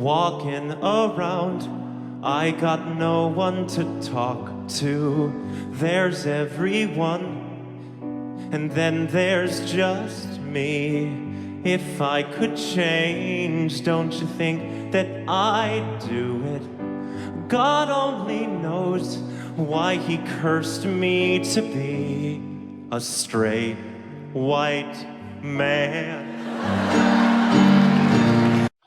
walking around. I got no one to talk to. There's everyone, and then there's just me. If I could change, don't you think that I'd do it? God only knows why he cursed me to be a straight white man.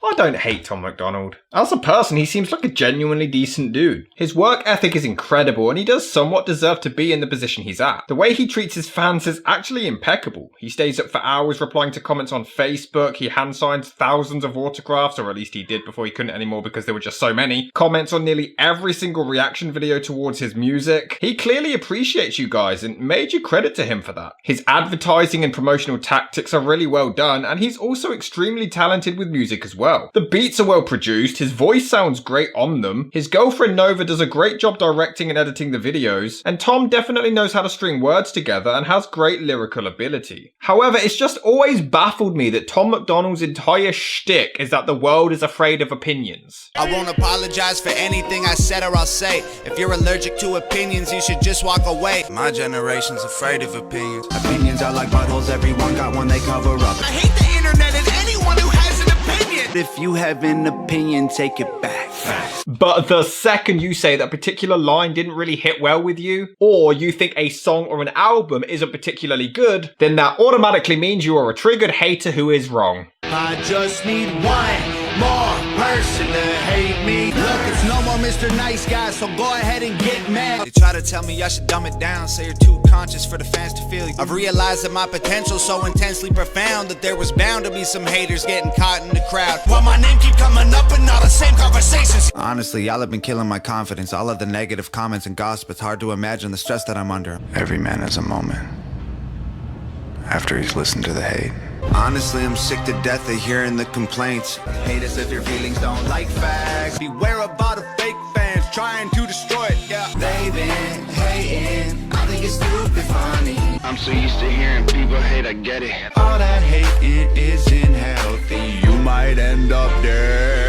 I don't hate Tom MacDonald. As a person, he seems like a genuinely decent dude. His work ethic is incredible and he does somewhat deserve to be in the position he's at. The way he treats his fans is actually impeccable. He stays up for hours replying to comments on Facebook, he hand signs thousands of autographs, or at least he did before he couldn't anymore because there were just so many, comments on nearly every single reaction video towards his music. He clearly appreciates you guys and major credit to him for that. His advertising and promotional tactics are really well done and he's also extremely talented with music as well. The beats are well produced, his voice sounds great on them, his girlfriend Nova does a great job directing and editing the videos, and Tom definitely knows how to string words together and has great lyrical ability. However, it's just always baffled me that Tom MacDonald's entire shtick is that the world is afraid of opinions. I won't apologize for anything I said or I'll say. If you're allergic to opinions, you should just walk away. My generation's afraid of opinions. Opinions are like buttholes, everyone got one they cover up. I hate the internet and anyone who has an opinion. If you have an opinion, take it back. But the second you say that a particular line didn't really hit well with you, or you think a song or an album isn't particularly good, then that automatically means you are a triggered hater who is wrong. I just need one more person to hate me. Look, it's no more Mr. Nice Guy, so go ahead and get mad. They try to tell me I should dumb it down, say you're too conscious for the fans to feel you. I've realized that my potential's so intensely profound that there was bound to be some haters getting caught in the crowd. While my name keep coming up in all the same conversations. Honestly, y'all have been killing my confidence. All of the negative comments and gossip, it's hard to imagine the stress that I'm under. Every man has a moment after he's listened to the hate. Honestly, I'm sick to death of hearing the complaints. Hate us if your feelings don't like facts. Beware about the fake fans trying to destroy it, yeah. They've been hating, I think it's stupid funny. I'm so used to hearing people hate, I get it. All that hating isn't healthy, you might end up dead.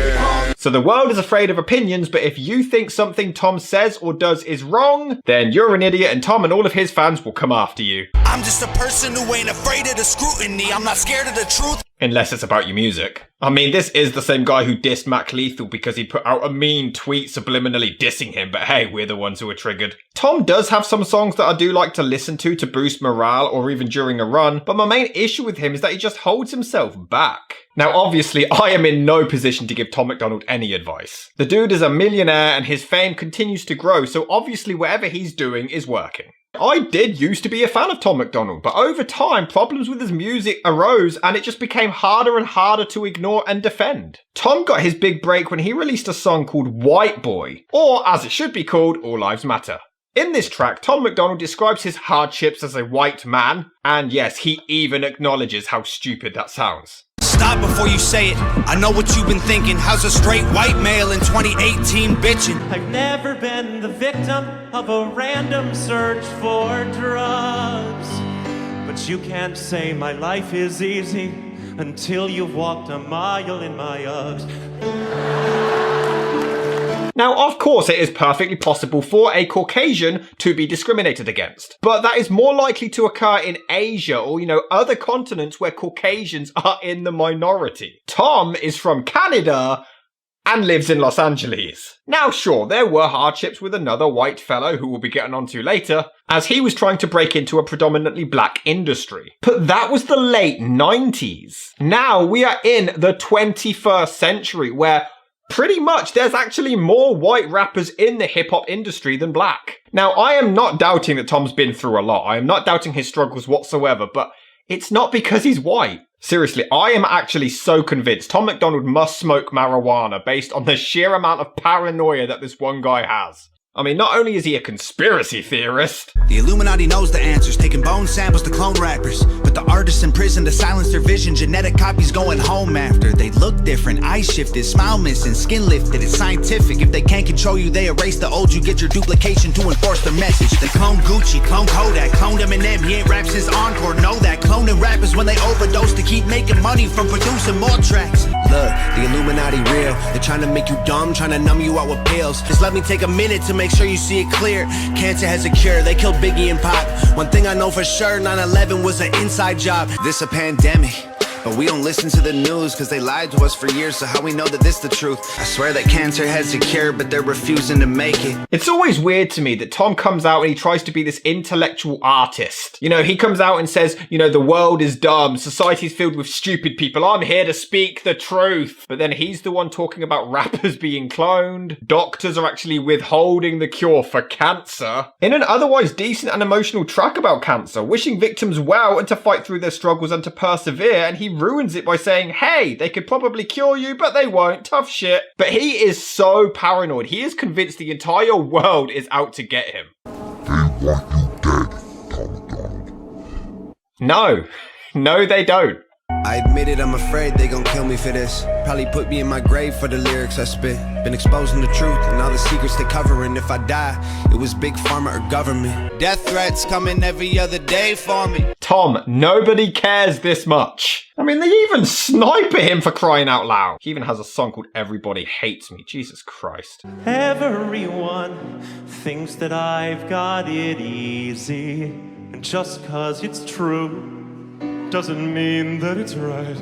So the world is afraid of opinions, but if you think something Tom says or does is wrong, then you're an idiot and Tom and all of his fans will come after you. I'm just a person who ain't afraid of the scrutiny. I'm not scared of the truth. Unless it's about your music. I mean, this is the same guy who dissed Mac Lethal because he put out a mean tweet subliminally dissing him, but hey, we're the ones who are triggered. Tom does have some songs that I do like to listen to boost morale or even during a run, but my main issue with him is that he just holds himself back. Now obviously, I am in no position to give Tom MacDonald any advice. The dude is a millionaire and his fame continues to grow, so obviously whatever he's doing is working. I did used to be a fan of Tom MacDonald, but over time, problems with his music arose and it just became harder and harder to ignore and defend. Tom got his big break when he released a song called White Boy, or as it should be called, All Lives Matter. In this track, Tom MacDonald describes his hardships as a white man, and yes, he even acknowledges how stupid that sounds. Stop before you say it. I know what you've been thinking. How's a straight white male in 2018 bitching? I've never been the victim of a random search for drugs. But you can't say my life is easy until you've walked a mile in my Uggs. Now, of course, it is perfectly possible for a Caucasian to be discriminated against, but that is more likely to occur in Asia or, other continents where Caucasians are in the minority. Tom is from Canada and lives in Los Angeles. Now, sure, there were hardships with another white fellow who we'll be getting onto later, as he was trying to break into a predominantly black industry. But that was the late 90s. Now we are in the 21st century where pretty much there's actually more white rappers in the hip-hop industry than black. Now, I am not doubting that Tom's been through a lot. I am not doubting his struggles whatsoever, but it's not because he's white. Seriously, I am actually so convinced Tom MacDonald must smoke marijuana based on the sheer amount of paranoia that this one guy has. I mean, not only is he a conspiracy theorist. The Illuminati knows the answers, taking bone samples to clone rappers. But the artists in prison to silence their vision, genetic copies going home after. They look different, eyes shifted, smile missing, skin lifted, it's scientific. If they can't control you, they erase the old you, get your duplication to enforce their message. They clone Gucci, clone Kodak, clone Eminem, he ain't rapped since Encore, know that. Cloning rappers when they overdose to keep making money from producing more tracks. Look, the Illuminati real, they're trying to make you dumb, trying to numb you out with pills. Just let me take a minute to make sure you see it clear. Cancer has a cure, they killed Biggie and Pop. One thing I know for sure, 9/11 was an inside job. This a pandemic, but we don't listen to the news cause they lied to us for years, so how we know that this the truth? I swear that cancer has a cure, but they're refusing to make it. It's always weird to me that Tom comes out and he tries to be this intellectual artist. You know, he comes out and says, you know, the world is dumb, society's filled with stupid people, I'm here to speak the truth. But then he's the one talking about rappers being cloned, doctors are actually withholding the cure for cancer. In an otherwise decent and emotional track about cancer, wishing victims well and to fight through their struggles and to persevere, and he ruins it by saying, hey, they could probably cure you, but they won't, tough shit. But he is so paranoid, he is convinced the entire world is out to get him. They want you dead, Tom MacDonald. No, they don't. I admit it, I'm afraid they gon' kill me for this. Probably put me in my grave for the lyrics I spit. Been exposing the truth and all the secrets they covering. If I die, it was big pharma or government. Death threats coming every other day for me. Tom, nobody cares this much. I mean, they even snipe at him for crying out loud. He even has a song called Everybody Hates Me. Jesus Christ. Everyone thinks that I've got it easy, and just cause it's true doesn't mean that it's right.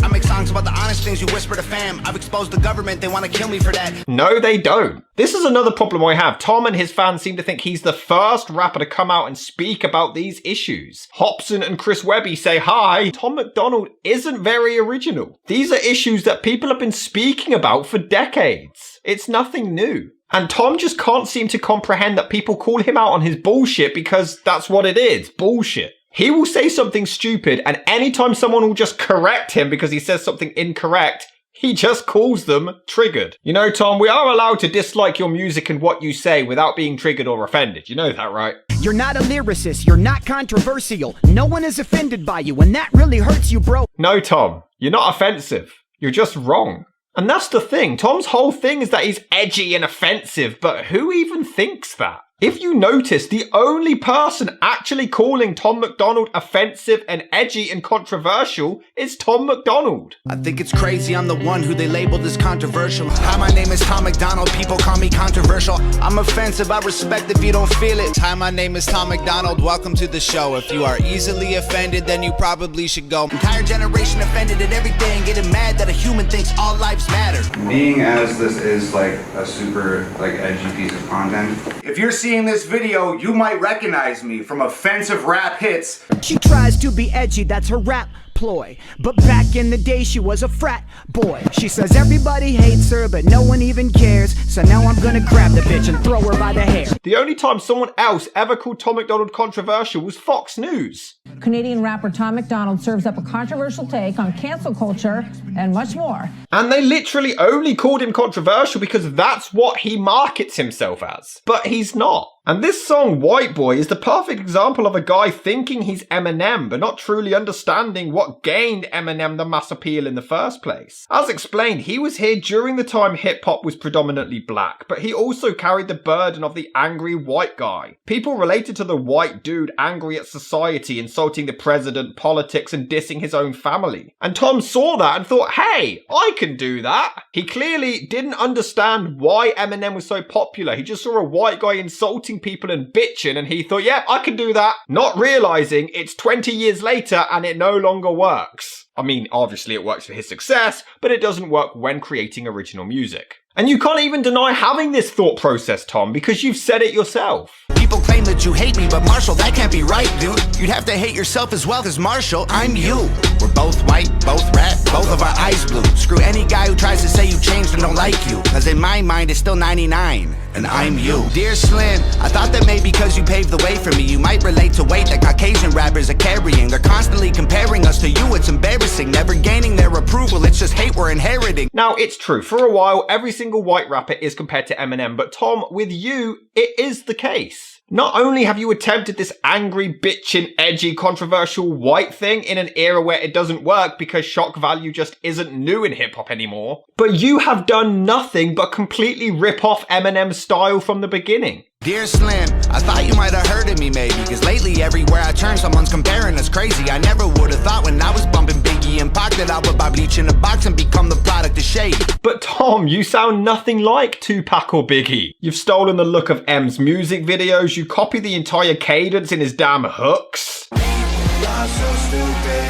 I make songs about the honest things you whisper to fam. I've exposed the government, they want to kill me for that. No, they don't. This is another problem I have. Tom and his fans seem to think he's the first rapper to come out and speak about these issues. Hobson and Chris Webby say hi. Tom MacDonald isn't very original. These are issues that people have been speaking about for decades. It's nothing new. And Tom just can't seem to comprehend that people call him out on his bullshit because that's what it is, bullshit. He will say something stupid, and anytime someone will just correct him because he says something incorrect, he just calls them triggered. You know, Tom, we are allowed to dislike your music and what you say without being triggered or offended. You know that, right? You're not a lyricist, you're not controversial. No one is offended by you, and that really hurts you, bro. No, Tom, you're not offensive. You're just wrong. And that's the thing. Tom's whole thing is that he's edgy and offensive, but who even thinks that? If you notice, the only person actually calling Tom MacDonald offensive and edgy and controversial is Tom MacDonald. I think it's crazy I'm the one who they labeled as controversial. Hi, my name is Tom MacDonald, people call me controversial. I'm offensive, I respect if you don't feel it. Hi, my name is Tom MacDonald, welcome to the show. If you are easily offended, then you probably should go. Entire generation offended at everything, getting mad that a human thinks all lives matter. Being as this is like a super edgy piece of content, if you're seeing this video, you might recognize me from offensive rap hits. She tries to be edgy, that's her rap ploy. But back in the day, she was a frat boy. She says everybody hates her, but no one even cares. So now I'm gonna grab the bitch and throw her by the hair. The only time someone else ever called Tom MacDonald controversial was Fox News. Canadian rapper Tom MacDonald serves up a controversial take on cancel culture and much more. And they literally only called him controversial because that's what he markets himself as. But he's not. And this song, White Boy, is the perfect example of a guy thinking he's Eminem, but not truly understanding what gained Eminem the mass appeal in the first place. As explained, he was here during the time hip-hop was predominantly black, but he also carried the burden of the angry white guy. People related to the white dude angry at society, insulting the president, politics, and dissing his own family. And Tom saw that and thought, hey, I can do that. He clearly didn't understand why Eminem was so popular. He just saw a white guy insulting people and bitching, and he thought, yeah, I can do that. Not realizing it's 20 years later and it no longer works. I mean, obviously it works for his success, but it doesn't work when creating original music. And you can't even deny having this thought process, Tom, because you've said it yourself. People claim that you hate me, but Marshall, that can't be right, dude. You'd have to hate yourself as well, cause Marshall, I'm you. We're both white, both rap, both of our eyes blue. Screw any guy who tries to say you changed and don't like you, cause in my mind it's still 99, and I'm you. Dear Slim, I thought that maybe because you paved the way for me, you might relate to weight that Caucasian rappers are carrying. They're constantly comparing us to you, it's embarrassing. Never gaining their approval, it's just hate we're inheriting. Now, it's true, for a while, every single single white rapper is compared to Eminem, but Tom, with you, it is the case. Not only have you attempted this angry, bitchin', edgy, controversial white thing in an era where it doesn't work because shock value just isn't new in hip-hop anymore, but you have done nothing but completely rip off Eminem's style from the beginning. Dear Slim, I thought you might have heard of me maybe, cause lately everywhere I turn someone's comparing us crazy. I never would have thought when I was bumping Biggie and Pac that I would buy bleach in a box and become the product of shade. But Tom, you sound nothing like Tupac or Biggie. You've stolen the look of M's music videos, you copy the entire cadence in his damn hooks. Y'all so stupid,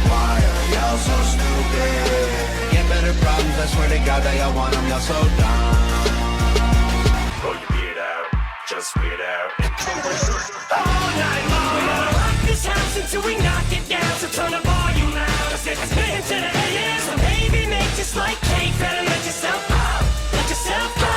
why are y'all so stupid? Get better problems, I swear to God that y'all want them, y'all so dumb. Pull your beard out, just weird out. All night long, we gonna rock this house until we knock it down. So turn the volume loud, it's spin to the AM. So baby, make just like cake, better let yourself go, let yourself go.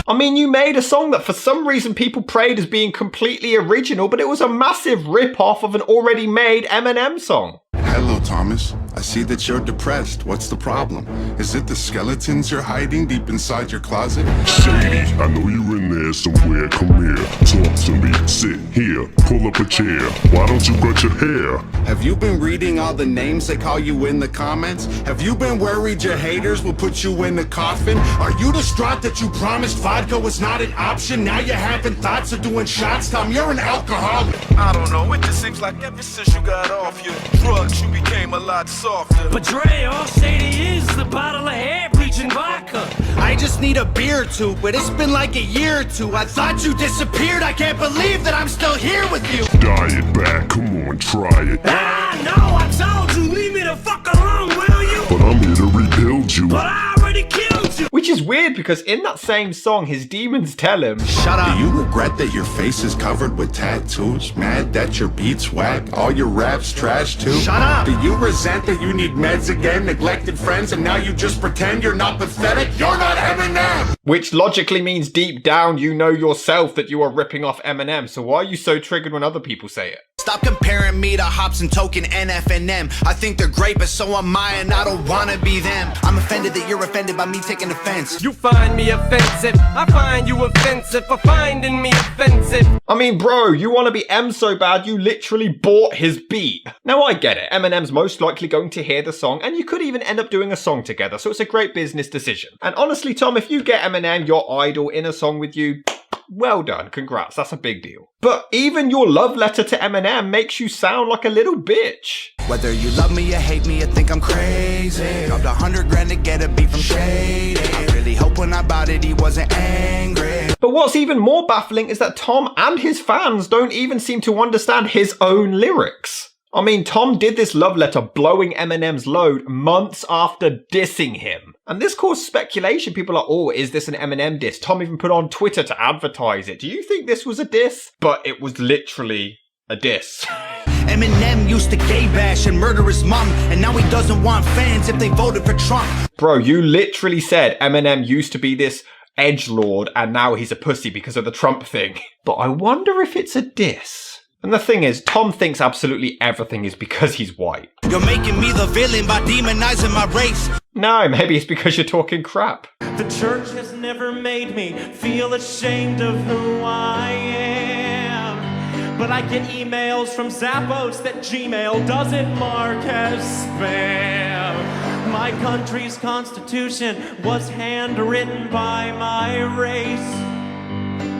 I mean, you made a song that for some reason people praised as being completely original, but it was a massive rip-off of an already made Eminem song. Hello, Thomas. I see that you're depressed. What's the problem? Is it the skeletons you're hiding deep inside your closet? Shady, I know you're in there somewhere. Come here, talk to me. Sit here, pull up a chair. Why don't you cut your hair? Have you been reading all the names they call you in the comments? Have you been worried your haters will put you in the coffin? Are you distraught that you promised vodka was not an option? Now you're having thoughts of doing shots? Tom, you're an alcoholic. I don't know, it just seems like ever since you got off your drugs, you became a lot softer. But Dre, all Shady is a bottle of hair bleaching vodka. I just need a beer or two, but it's been like a year or two. I thought you disappeared. I can't believe that I'm still here with you. Diet back, come on, try it. Ah, no, I told you, leave me the fuck alone, will you? But I'm here to rebuild you. But I already killed you. Which is weird because in that same song, his demons tell him, Shut up. Do you regret that your face is covered with tattoos? Mad that your beats whack? All your raps trash too? Shut up. Do you resent that you need meds again? Neglected friends and now you just pretend you're not pathetic? You're not Eminem! which logically means deep down you know yourself that you are ripping off Eminem. So why are you so triggered when other people say it? Stop comparing me to Hobson, Token, NF, and M. I think they're great, but so am I, and I don't wanna be them. I'm offended that you're offended by me taking offense. You find me offensive, I find you offensive for finding me offensive. I mean, bro, you want to be M so bad you literally bought his beat. Now I get it, Eminem's most likely going to hear the song, and you could even end up doing a song together, so it's a great business decision. And honestly, Tom, if you get Eminem, your idol, in a song with you, well done, congrats, that's a big deal. But even your love letter to Eminem makes you sound like a little bitch. Whether you love me or hate me, I think I'm crazy. Dropped 100 grand to get a beat from Shady. I really hope when I bought it he wasn't angry. But what's even more baffling is that Tom and his fans don't even seem to understand his own lyrics. I mean, Tom did this love letter blowing Eminem's load months after dissing him. And this caused speculation. People are, oh, is this an Eminem diss? Tom even put on Twitter to advertise it. Do you think this was a diss? But it was literally a diss. Eminem used to gay bash and murder his mom, and now he doesn't want fans if they voted for Trump. Bro, you literally said Eminem used to be this edgelord and now he's a pussy because of the Trump thing. But I wonder if it's a diss. And the thing is, Tom thinks absolutely everything is because he's white. You're making me the villain by demonizing my race. No, maybe it's because you're talking crap. The church has never made me feel ashamed of who I am. But I get emails from Zappos that Gmail doesn't mark as spam. My country's constitution was handwritten by my race.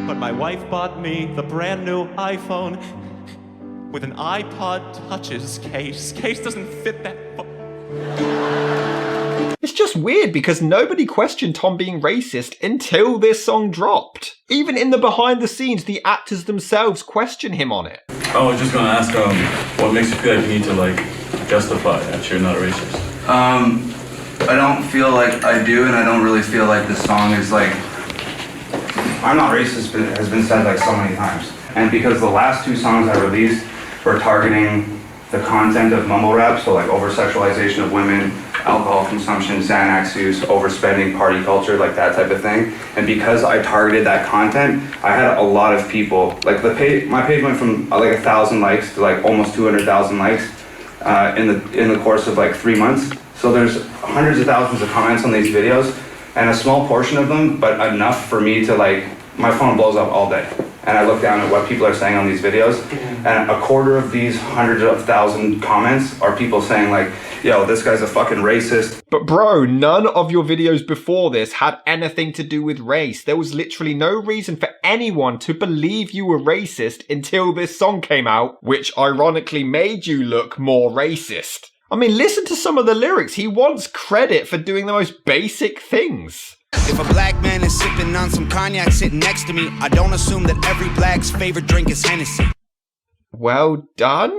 But my wife bought me the brand new iPhone with an iPod Touch's case. Case doesn't fit that. It's just weird because nobody questioned Tom being racist until this song dropped. Even in the behind the scenes, the actors themselves question him on it. I was just gonna ask, what makes you feel like you need to justify that you're not a racist? I don't feel like I do, and I don't really feel like this song is like, I'm not racist, but it has been said like so many times. And because the last two songs I released were targeting the content of mumble rap, so like over-sexualization of women, alcohol consumption, Xanax use, overspending, party culture, like that type of thing. And because I targeted that content, I had a lot of people, like my page went from like 1,000 likes to like almost 200,000 likes in the course of like 3 months. So there's hundreds of thousands of comments on these videos. and a small portion of them, but enough for me to like, my phone blows up all day. And I look down at what people are saying on these videos, and a quarter of these hundreds of thousand comments are people saying like, yo, this guy's a fucking racist. But bro, none of your videos before this had anything to do with race. There was literally no reason for anyone to believe you were racist until this song came out, which ironically made you look more racist. I mean, listen to some of the lyrics. He wants credit for doing the most basic things. If a black man is sipping on some cognac sitting next to me, I don't assume that every black's favorite drink is Hennessy. Well done.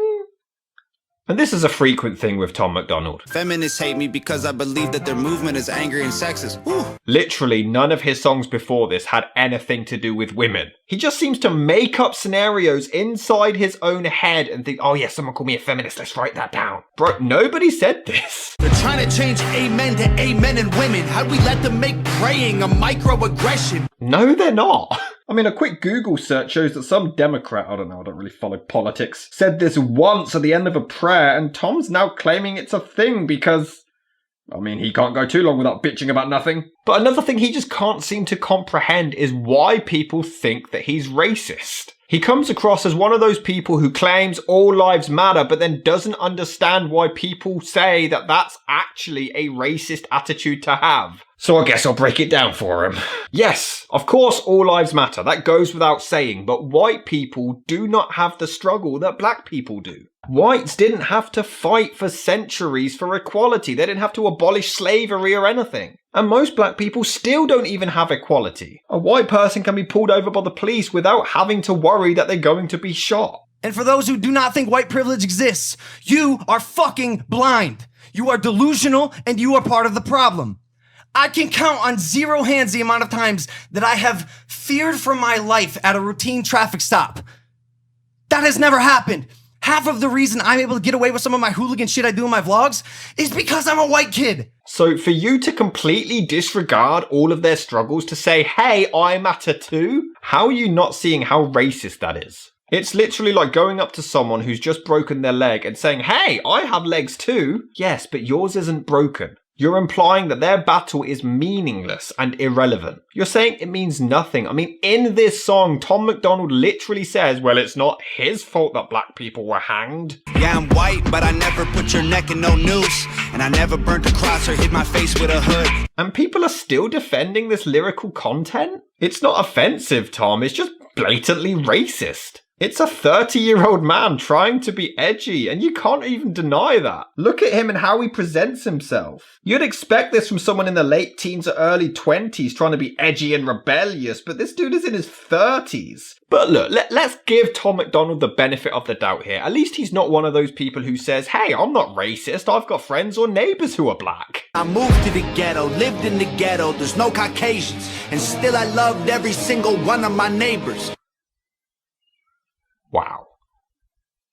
And this is a frequent thing with Tom MacDonald. Feminists hate me because I believe that their movement is angry and sexist. Whew. Literally none of his songs before this had anything to do with women. He just seems to make up scenarios inside his own head and think, oh yeah, someone called me a feminist, let's write that down. Bro, nobody said this. They're trying to change amen to amen and women. How'd we let them make praying a microaggression? No, they're not. I mean, a quick Google search shows that some Democrat, I don't really follow politics, said this once at the end of a prayer, and Tom's now claiming it's a thing because, I mean, he can't go too long without bitching about nothing. But another thing he just can't seem to comprehend is why people think that he's racist. He comes across as one of those people who claims all lives matter, but then doesn't understand why people say that that's actually a racist attitude to have. So I guess I'll break it down for him. Yes, of course all lives matter, that goes without saying, but white people do not have the struggle that black people do. Whites didn't have to fight for centuries for equality, they didn't have to abolish slavery or anything. And most black people still don't even have equality. A white person can be pulled over by the police without having to worry that they're going to be shot. And for those who do not think white privilege exists, you are fucking blind. You are delusional and you are part of the problem. I can count on 0 hands the amount of times that I have feared for my life at a routine traffic stop. That has never happened. Half of the reason I'm able to get away with some of my hooligan shit I do in my vlogs is because I'm a white kid. So for you to completely disregard all of their struggles to say, hey, I matter too? How are you not seeing how racist that is? It's literally like going up to someone who's just broken their leg and saying, hey, I have legs too. Yes, but yours isn't broken. You're implying that their battle is meaningless and irrelevant. You're saying it means nothing. I mean, in this song, Tom MacDonald literally says, well, it's not his fault that black people were hanged. Yeah, I'm white, but I never put your neck in no noose. And I never burnt a cross or hit my face with a hood. And people are still defending this lyrical content? It's not offensive, Tom. It's just blatantly racist. It's a 30-year-old man trying to be edgy, and you can't even deny that. Look at him and how he presents himself. You'd expect this from someone in the late teens or early 20s trying to be edgy and rebellious, but this dude is in his 30s. But look, let's give Tom MacDonald the benefit of the doubt here. At least he's not one of those people who says, hey, I'm not racist, I've got friends or neighbors who are black. I moved to the ghetto, lived in the ghetto, there's no Caucasians, and still I loved every single one of my neighbors. Wow.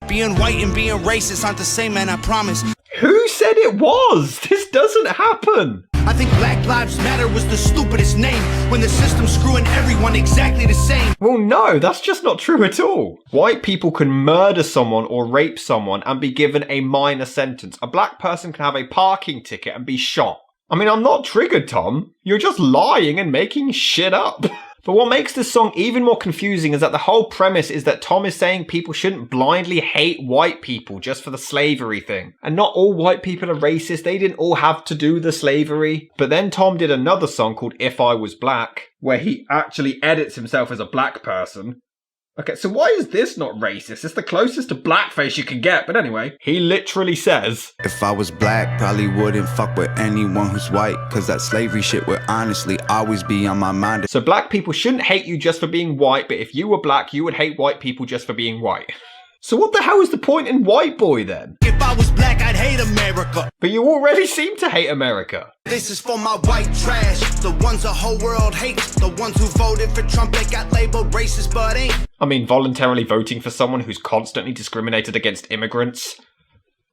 Being white and being racist aren't the same, man, I promise. Who said it was? This doesn't happen. I think Black Lives Matter was the stupidest name when the system's screwing everyone exactly the same. Well, no, that's just not true at all. White people can murder someone or rape someone and be given a minor sentence. A black person can have a parking ticket and be shot. I mean, I'm not triggered, Tom. You're just lying and making shit up. But what makes this song even more confusing is that the whole premise is that Tom is saying people shouldn't blindly hate white people just for the slavery thing. And not all white people are racist, they didn't all have to do the slavery. But then Tom did another song called If I Was Black, where he actually edits himself as a black person. Okay, so why is this not racist? It's the closest to blackface you can get, but anyway. He literally says, if I was black, probably wouldn't fuck with anyone who's white, cause that slavery shit would honestly always be on my mind. So black people shouldn't hate you just for being white, but if you were black, you would hate white people just for being white. So what the hell is the point in White Boy then? If I was black, I'd hate America. But you already seem to hate America. This is for my white trash, the ones the whole world hates, the ones who voted for Trump that got labeled racist but ain't. I mean, voluntarily voting for someone who's constantly discriminated against immigrants.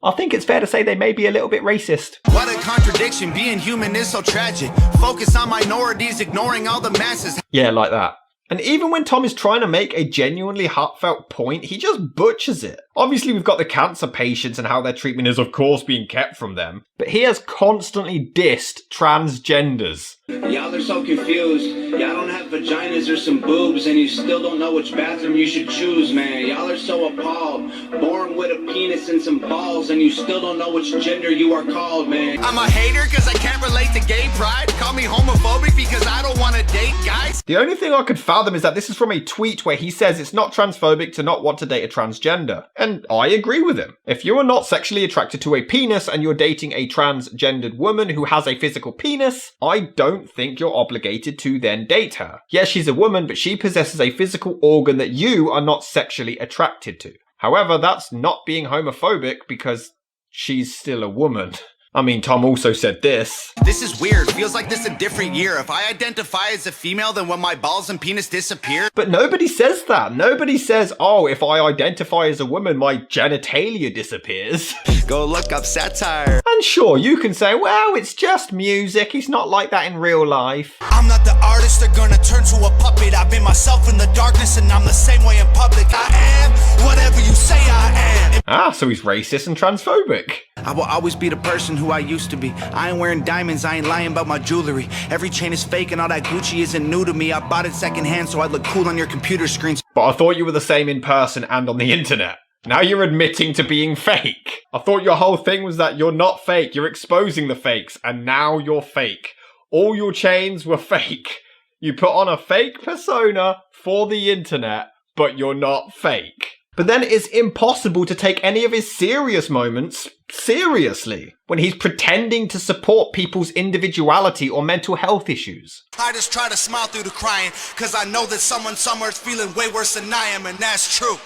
I think it's fair to say they may be a little bit racist. What a contradiction, being human is so tragic. Focus on minorities, ignoring all the masses. Yeah, like that. And even when Tom is trying to make a genuinely heartfelt point, he just butchers it. Obviously, we've got the cancer patients and how their treatment is, of course, being kept from them. But he has constantly dissed transgenders. Y'all are so confused. Y'all don't have vaginas or some boobs, and you still don't know which bathroom you should choose, man. Y'all are so appalled. Born with a penis and some balls, and you still don't know which gender you are called, man. I'm a hater because I can't relate to gay pride. Call me homophobic because I don't want to date guys. The only thing I could fathom is that this is from a tweet where he says it's not transphobic to not want to date a transgender. And I agree with him. If you are not sexually attracted to a penis and you're dating a transgendered woman who has a physical penis, I don't think you're obligated to then date her. Yes, she's a woman, but she possesses a physical organ that you are not sexually attracted to. However, that's not being homophobic because she's still a woman. I mean, Tom also said this. This is weird. Feels like this a different year. If I identify as a female, then when my balls and penis disappear. But nobody says that. Nobody says, oh, if I identify as a woman, my genitalia disappears. Go look up satire. And sure, you can say, well, it's just music. He's not like that in real life. I'm not the artist. They're gonna turn to a puppet. I've been myself in the darkness and I'm the same way in public. I am whatever you say I am. Ah, so he's racist and transphobic. I will always be the person who I used to be. I ain't wearing diamonds, I ain't lying about my jewelry. Every chain is fake and all that Gucci isn't new to me. I bought it secondhand so I look cool on your computer screens. But I thought you were the same in person and on the internet. Now you're admitting to being fake. I thought your whole thing was that you're not fake, you're exposing the fakes, and now you're fake. All your chains were fake. You put on a fake persona for the internet, but you're not fake. But then it's impossible to take any of his serious moments seriously when he's pretending to support people's individuality or mental health issues. I just try to smile through the crying, cause I know that someone somewhere is feeling way worse than I am, and that's true.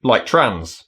Like trans.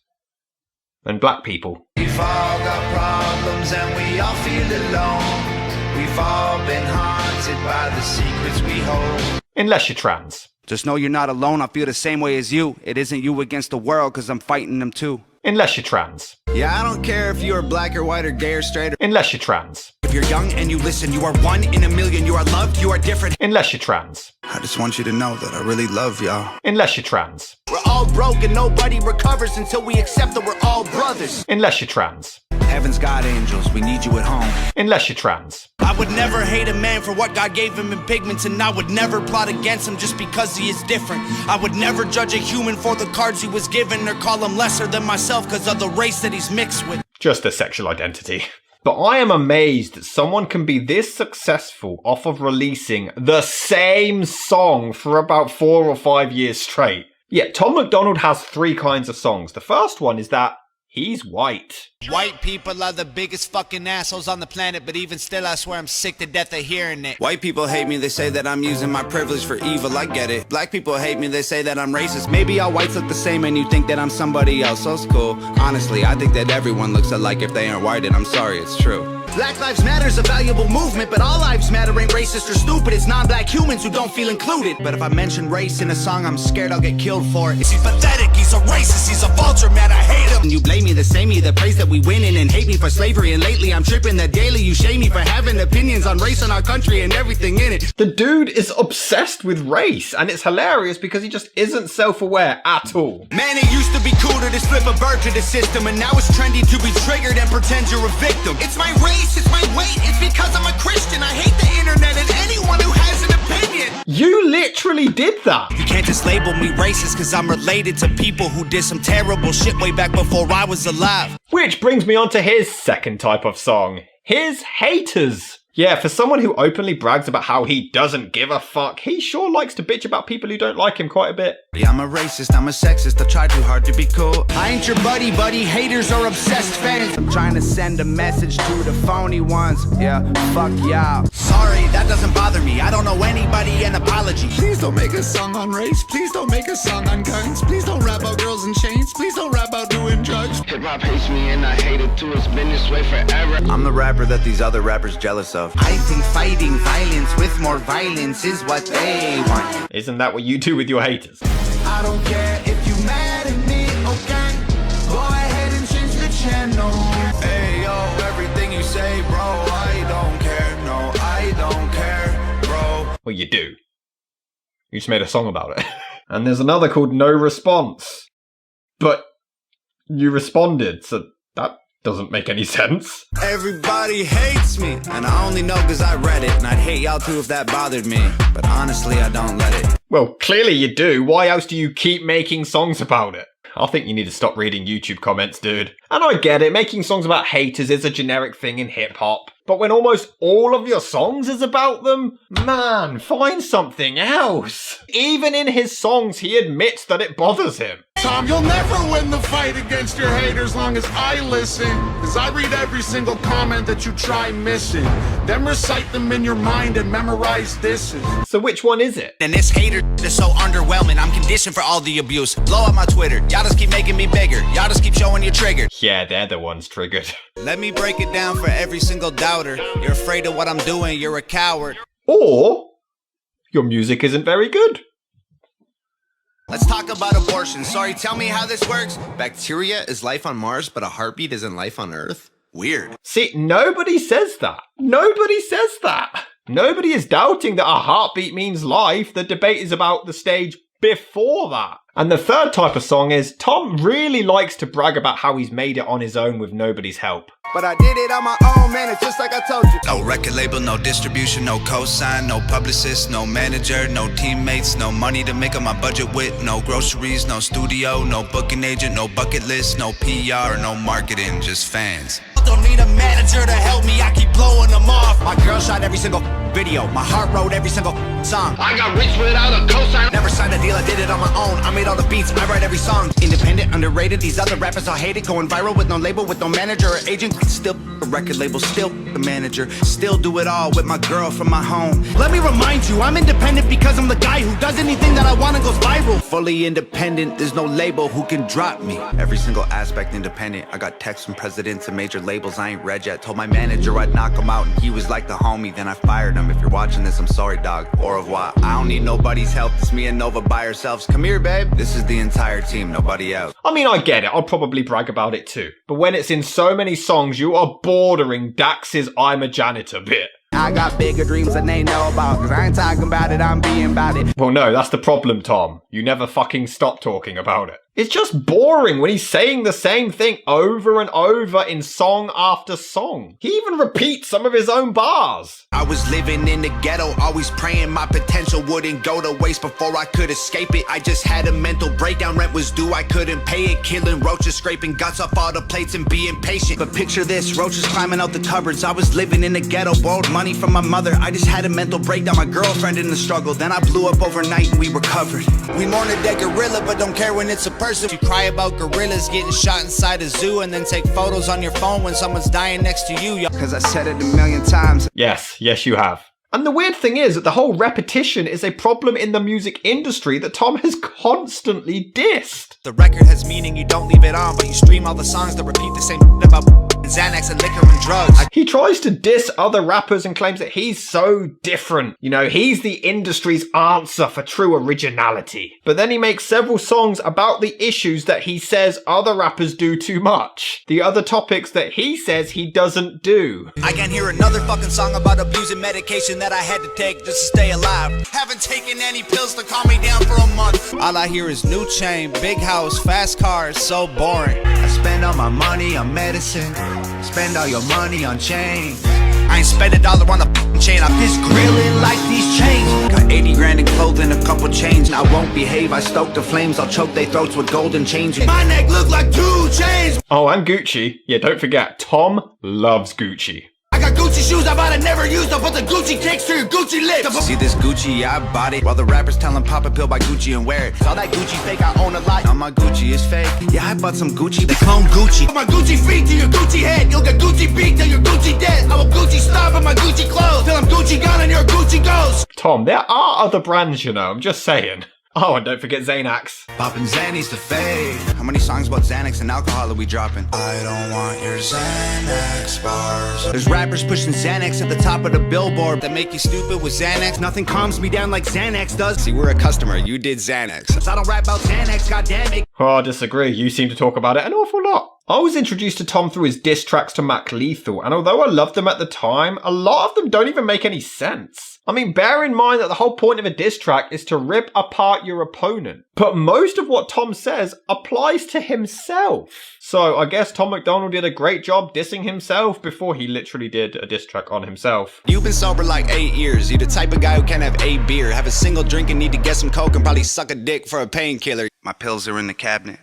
And black people. We've all got problems and we all feel alone. We've all been haunted by the secrets we hold. Unless you're trans. Just know you're not alone, I feel the same way as you. It isn't you against the world, cause I'm fighting them too. Unless you're trans. Yeah, I don't care if you're black or white or gay or straight. Unless you're trans. If you're young and you listen, you are one in a million. You are loved, you are different. Unless you're trans. I just want you to know that I really love y'all. Unless you're trans. We're all broke and nobody recovers until we accept that we're all brothers. Unless you're trans. Heaven's got angels, we need you at home. Unless you're trans. I would never hate a man for what God gave him in pigments, and I would never plot against him just because he is different. I would never judge a human for the cards he was given or call him lesser than myself because of the race that he's mixed with. Just a sexual identity. But I am amazed that someone can be this successful off of releasing the same song for about 4 or 5 years straight. Yeah, Tom MacDonald has 3 kinds of songs. The first one is that he's white. White people are the biggest fucking assholes on the planet, but even still I swear I'm sick to death of hearing it. White people hate me, they say that I'm using my privilege for evil, I get it. Black people hate me, they say that I'm racist. Maybe all whites look the same and you think that I'm somebody else, that's cool. Honestly, I think that everyone looks alike if they aren't white, and I'm sorry, it's true. Black Lives Matter is a valuable movement, but all lives matter ain't racist or stupid. It's non-black humans who don't feel included. But if I mention race in a song, I'm scared I'll get killed for it. He's pathetic, he's a racist, he's a vulture, man, I hate him. And you blame me the same, me the praise that we win in, and hate me for slavery. And lately I'm tripping that daily you shame me for having opinions on race in our country and everything in it. The dude is obsessed with race, and it's hilarious because he just isn't self-aware at all. Man, it used to be cool to just flip a bird to the system, and now it's trendy to be triggered and pretend you're a victim. It's my race. It's my weight, it's because I'm a Christian. I hate the internet and anyone who has an opinion. You literally did that. You can't just label me racist because I'm related to people who did some terrible shit way back before I was alive. Which brings me on to his second type of song, his haters. Yeah, for someone who openly brags about how he doesn't give a fuck, he sure likes to bitch about people who don't like him quite a bit. Yeah, I'm a racist, I'm a sexist, I try too hard to be cool. I ain't your buddy, haters are obsessed fans. I'm trying to send a message to the phony ones. Yeah, fuck y'all. Sorry, that doesn't bother me, I don't know anybody, an apology. Please don't make a song on race, please don't make a song on guns. Please don't rap about girls in chains, please don't rap about doing drugs. Hip-hop hates me and I hate it too, it's been this way forever. I'm the rapper that these other rappers jealous of. I think fighting violence with more violence is what they want. Isn't that what you do with your haters? I don't care if you mad at me, okay? Go ahead and change the channel. Hey yo, everything you say, bro, I don't care. No, I don't care, bro. Well, you do. You just made a song about it. And there's another called No Response. But You responded, so that doesn't make any sense. Everybody hates me, and I only know cause I read it. And I'd hate y'all too if that bothered me, but honestly I don't let it. Well, clearly you do. Why else do you keep making songs about it? I think you need to stop reading YouTube comments, dude. And I get it, making songs about haters is a generic thing in hip-hop. But when almost all of your songs is about them, man, find something else. Even in his songs, he admits that it bothers him. Tom, you'll never win the fight against your haters long as I listen. Cause I read every single comment that you try missing. Then recite them in your mind and memorize disses. So which one is it? And this hater is so underwhelming. I'm conditioned for all the abuse. Blow up my Twitter. Y'all just keep making me bigger. Y'all just keep showing your trigger. Yeah, they're the ones triggered. Let me break it down for every single doubter. You're afraid of what I'm doing. You're a coward. Or your music isn't very good. Let's talk about abortion. Sorry, tell me how this works. Bacteria is life on Mars, but a heartbeat isn't life on Earth? Weird. See, nobody says that. Nobody says that. Nobody is doubting that a heartbeat means life. The debate is about the stage before that. And the third type of song is Tom really likes to brag about how he's made it on his own with nobody's help. But I did it on my own, man, it's just like I told you. No record label, no distribution, no cosign, no publicist, no manager, no teammates, no money to make up my budget with, no groceries, no studio, no booking agent, no bucket list, no PR, no marketing, just fans. Don't need a manager to help me, I keep blowing them off. My girl shot every single video, my heart wrote every single song. I got rich without a cosign. Never signed a deal, I did it on my own. I made all the beats, I write every song. Independent, underrated, these other rappers all hate it. Going viral with no label, with no manager or agent. Still a record label, still the manager. Still do it all with my girl from my home. Let me remind you, I'm independent because I'm the guy who does anything that I want and goes viral. Fully independent, there's no label who can drop me. Every single aspect independent. I got texts from presidents and major labels I ain't read yet. Told my manager I'd knock him out and he was like the homie. Then I fired him. If you're watching this, I'm sorry, dog. Au revoir. I don't need nobody's help. It's me and Nova by ourselves. Come here, babe. This is the entire team, nobody else. I mean, I get it. I'll probably brag about it too. But when it's in so many songs, you are bordering Dax's I'm a Janitor bit. I got bigger dreams than they know about, cause I ain't talking about it, I'm being about it. Well, no, that's the problem, Tom. You never fucking stop talking about it. It's just boring when he's saying the same thing over and over in song after song. He even repeats some of his own bars. I was living in the ghetto, always praying my potential wouldn't go to waste before I could escape it. I just had a mental breakdown, rent was due, I couldn't pay it. Killing roaches, scraping guts off all the plates and being patient. But picture this, roaches climbing out the cupboards. I was living in the ghetto, borrowed money from my mother. I just had a mental breakdown, my girlfriend in the struggle. Then I blew up overnight and we recovered. We mourn a dead gorilla, but don't care when it's a person. You cry about gorillas getting shot inside a zoo and then take photos on your phone when someone's dying next to you. Cause I said it a million times. Yes, you have. And the weird thing is that the whole repetition is a problem in the music industry that Tom has constantly dissed. The record has meaning, you don't leave it on, but you stream all the songs that repeat the same about Xanax and liquor and drugs. He tries to diss other rappers and claims that he's so different. You know, he's the industry's answer for true originality. But then he makes several songs about the issues that he says other rappers do too much. The other topics that he says he doesn't do. I can hear another fucking song about abusing medication that I had to take just to stay alive. Haven't taken any pills to calm me down for a month. All I hear is new chain, big house, fast cars, so boring. I spend all my money on medicine. Spend all your money on chains. I ain't spend $1 on the chain. I'm just grilling like these chains. Got 80 grand in clothing, a couple chains. I won't behave, I stoke the flames. I'll choke their throats with golden chains. My neck look like 2 chains. Oh, and Gucci. Yeah, don't forget, Tom loves Gucci. I got Gucci shoes I might have never used. I'll put the Gucci kicks to your Gucci lips. See this Gucci, yeah, I bought it. While the rappers tell them pop a pill by Gucci and wear it. All that Gucci fake, I own a lot. Now my Gucci is fake. Yeah, I bought some Gucci. They clone Gucci. Put my Gucci feet to your Gucci head. You'll get Gucci beat till you're Gucci dead. I will Gucci stop in my Gucci clothes. Till I'm Gucci gone and your Gucci goes. Tom, there are other brands, you know. I'm just saying. Oh, and don't forget Xanax. Poppin' Xannies to fade. How many songs about Xanax and alcohol are we dropping? I don't want your Xanax bars. There's rappers pushing Xanax at the top of the billboard that make you stupid with Xanax. Nothing calms me down like Xanax does. See, we're a customer. You did Xanax. I don't rap about Xanax, goddammit. Oh, I disagree. You seem to talk about it an awful lot. I was introduced to Tom through his diss tracks to Mac Lethal, and although I loved them at the time, a lot of them don't even make any sense. I mean, bear in mind that the whole point of a diss track is to rip apart your opponent. But most of what Tom says applies to himself. So I guess Tom MacDonald did a great job dissing himself before he literally did a diss track on himself. You've been sober like 8 years. You're the type of guy who can't have 8 beer, have a single drink and need to get some coke and probably suck a dick for a painkiller. My pills are in the cabinet.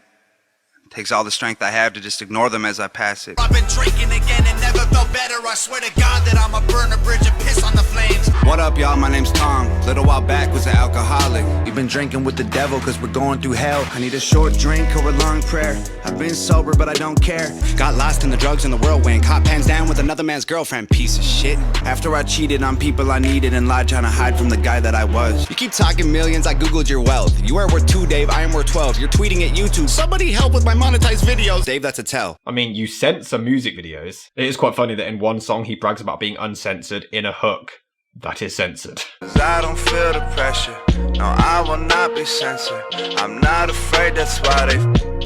Takes all the strength I have to just ignore them as I pass it. I've been drinking again and never felt better. I swear to God that I'ma burn a bridge and piss on the flames. What up, y'all? My name's Tom. Little while back was an alcoholic. You've been drinking with the devil cause we're going through hell. I need a short drink or a long prayer. I've been sober but I don't care. Got lost in the drugs and the whirlwind. Caught pants down with another man's girlfriend. Piece of shit. After I cheated on people I needed and lied trying to hide from the guy that I was. You keep talking millions, I googled your wealth. You are worth 2, Dave, I am worth 12. You're tweeting at YouTube. Somebody help with my monetized videos. Dave, that's a tell. I mean, you censor music videos. It is quite funny that in one song he brags about being uncensored in a hook that is censored. I don't feel the pressure. No, I will not be censored. I'm not afraid, that's why they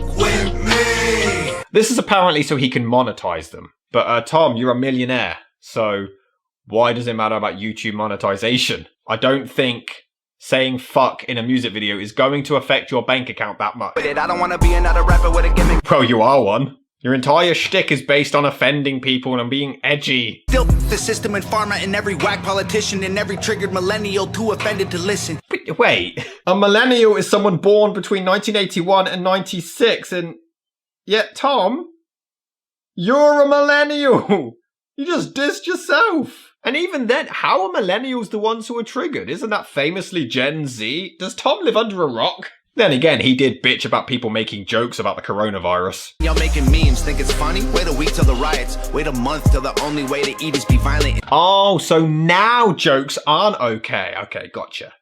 quit me. This is apparently so he can monetize them. But Tom, you're a millionaire. So why does it matter about YouTube monetization? I don't think saying fuck in a music video is going to affect your bank account that much. I don't want to be another rapper with a gimmick. Well, you are one. Your entire shtick is based on offending people and being edgy. Still the system and pharma and every whack politician and every triggered millennial too offended to listen. Wait, a millennial is someone born between 1981 and 96 and yet, Tom, you're a millennial. You just dissed yourself. And even then, how are millennials the ones who are triggered? Isn't that famously Gen Z? Does Tom live under a rock? Then again, he did bitch about people making jokes about the coronavirus. Y'all making memes, think it's funny? Wait a week till the riots. Wait a month till the only way to eat is be violent. Oh, so now jokes aren't okay. Okay, gotcha.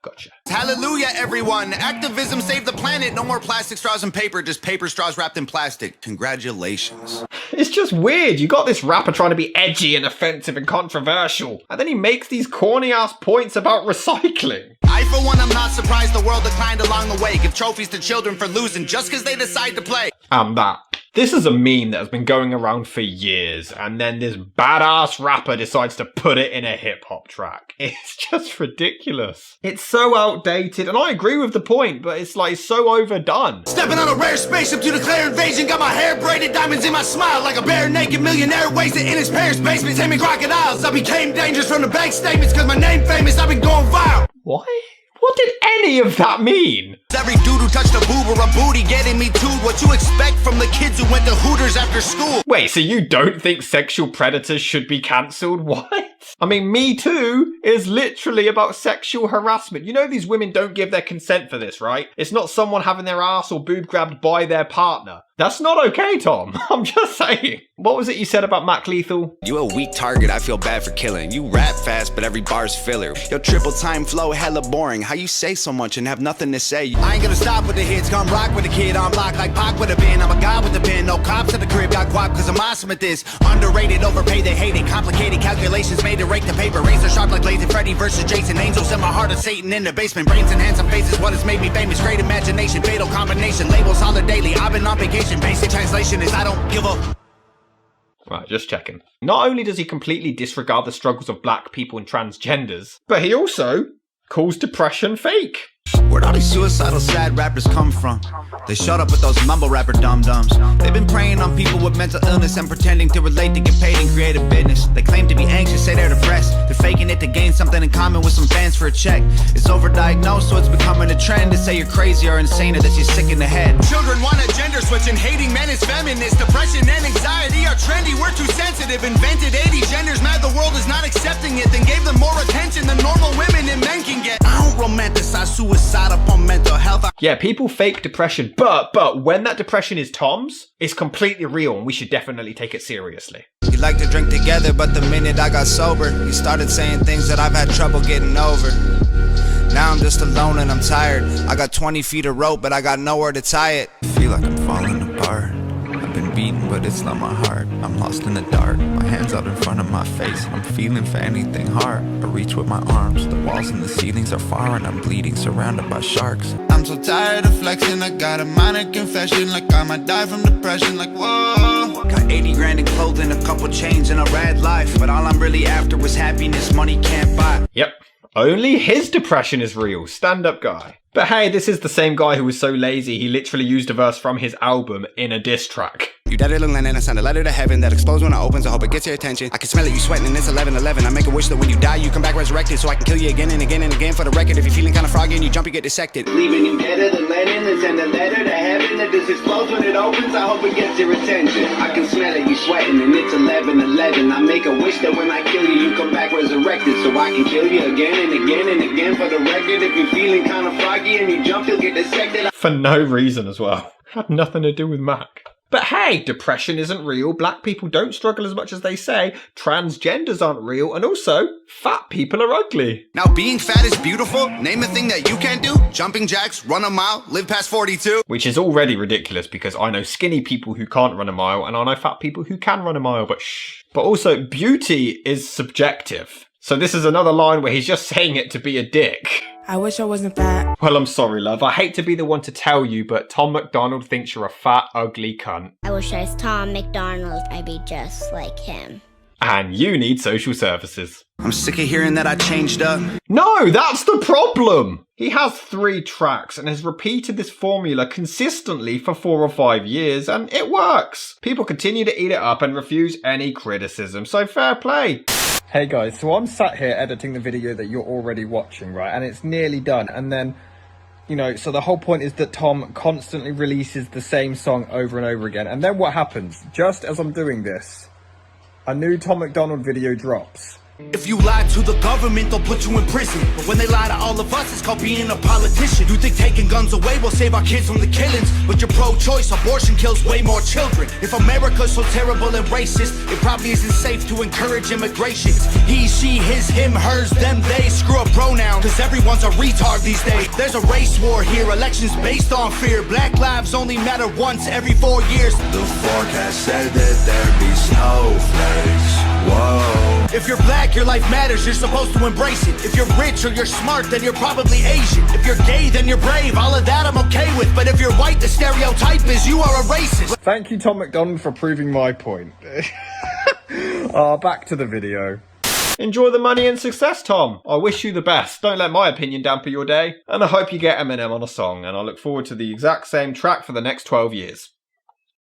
Hallelujah, everyone. Activism saved the planet. No more plastic straws and paper, just paper straws wrapped in plastic. Congratulations. It's just weird. You got this rapper trying to be edgy and offensive and controversial, and then he makes these corny-ass points about recycling. I, for one, am not surprised the world declined along the way. Give trophies to children for losing just because they decide to play. And that. This is a meme that has been going around for years, and then this badass rapper decides to put it in a hip-hop track. It's just ridiculous. It's so outdated, and I agree with the point, but it's like so overdone. Stepping on a rare spaceship to declare invasion. Got my hair braided, diamonds in my smile. Like a bare naked millionaire wasted in his parents' basement. Taming crocodiles. I became dangerous from the bank statements because my name famous. I've been going viral. What? What did any of that mean? Every dude who touched a boob or a booty getting me too. What you expect from the kids who went to Hooters after school? Wait, so you don't think sexual predators should be cancelled? What? I mean, Me Too is literally about sexual harassment. You know these women don't give their consent for this, right? It's not someone having their ass or boob grabbed by their partner. That's not okay, Tom. I'm just saying. What was it you said about Mac Lethal? You a weak target, I feel bad for killing. You rap fast, but every bar's filler. Your triple time flow hella boring. How you say so much and have nothing to say? I ain't gonna stop with the hits, come rock with the kid on block like Pac with a bin. I'm a god with a pen, no cops at the crib. Got guap cause I'm awesome at this. Underrated, overpaid, they hate it. Complicated calculations made to rake the paper. Razor sharp like Lazy Freddy versus Jason. Angels in my heart of Satan in the basement. Brains and handsome faces, what has made me famous. Great imagination, fatal combination. Labels holler daily, I've been on vacation. Basic translation is I don't give a... Right, just checking. Not only does he completely disregard the struggles of black people and transgenders, but he also calls depression fake. Where'd all these suicidal sad rappers come from? They shut up with those mumble rapper dum-dums. They've been preying on people with mental illness and pretending to relate to get paid and create a business. They claim to be anxious, say they're depressed. They're faking it to gain something in common with some fans for a check. It's overdiagnosed, so it's becoming a trend to say you're crazy or insane or that you're sick in the head. Children want a gender switch and hating men is feminist. Depression and anxiety are trendy, we're too sensitive. Invented 80 genders, mad the world is not accepting it. Then gave them more attention than normal women and men can get. I don't romanticize suicide up on mental health. Yeah, people fake depression, but when that depression is Tom's, it's completely real and we should definitely take it seriously. We like to drink together, but the minute I got sober, he started saying things that I've had trouble getting over. Now I'm just alone and I'm tired. I got 20 feet of rope, but I got nowhere to tie it. I feel like I'm falling apart. I've been beaten, but it's not my heart. I'm lost in the dark. My hands out in front of my face. I'm feeling for anything hard. I reach with my arms. The walls and the ceilings are far and I'm bleeding, surrounded by sharks. I'm so tired of flexing. I got a minor confession, like I might die from depression. Like whoa. Got 80 grand in clothing, a couple chains and a rad life, but all I'm really after was happiness money can't buy. Yep. Only his depression is real. Stand up guy. But hey, this is the same guy who was so lazy he literally used a verse from his album in a diss track. You dead little and I send a letter to heaven that explodes when it opens. I hope it gets your attention. I can smell it, you sweating, and it's 11:11. I make a wish that when you die, you come back resurrected, so I can kill you again and again and again for the record. If you're feeling kind of froggy and you jump, you get dissected. Leaving you deader than Lennon and send a letter to heaven that this explodes when it opens. I hope it gets your attention. I can smell it, you sweating, and it's 11:11. I make a wish that when I kill you, you come back resurrected, so I can kill you again and again and again for the record. If you're feeling kind of froggy and you jump, you'll get dissected. For no reason as well. Had nothing to do with Mac. But hey, depression isn't real, black people don't struggle as much as they say, transgenders aren't real, and also, fat people are ugly. Now being fat is beautiful. Name a thing that you can do. Jumping jacks, run a mile, live past 42. Which is already ridiculous because I know skinny people who can't run a mile and I know fat people who can run a mile, but shh. But also, beauty is subjective. So this is another line where he's just saying it to be a dick. I wish I wasn't fat. Well, I'm sorry, love. I hate to be the one to tell you, but Tom MacDonald thinks you're a fat, ugly cunt. I wish I was Tom MacDonald. I'd be just like him. And you need social services. I'm sick of hearing that I changed up. No, that's the problem! He has 3 tracks and has repeated this formula consistently for 4 or 5 years, and it works. People continue to eat it up and refuse any criticism, so fair play. Hey guys, so I'm sat here editing the video that you're already watching, right? And it's nearly done. And then, you know, so the whole point is that Tom constantly releases the same song over and over again. And then what happens? Just as I'm doing this, a new Tom MacDonald video drops. If you lie to the government, they'll put you in prison. But when they lie to all of us, it's called being a politician. You think taking guns away will save our kids from the killings, but you're pro-choice, abortion kills way more children. If America's so terrible and racist, it probably isn't safe to encourage immigration. He, she, his, him, hers, them, they, screw a pronoun, cause everyone's a retard these days. There's a race war here, elections based on fear. Black lives only matter once every 4 years. The forecast said that there'd be snowflakes. Whoa. If you're black, your life matters, you're supposed to embrace it. If you're rich or you're smart, then you're probably Asian. If you're gay, then you're brave, all of that I'm okay with. But if you're white, the stereotype is you are a racist. Thank you, Tom MacDonald, for proving my point. Back to the video. Enjoy the money and success, Tom. I wish you the best. Don't let my opinion dampen your day. And I hope you get Eminem on a song, and I look forward to the exact same track for the next 12 years.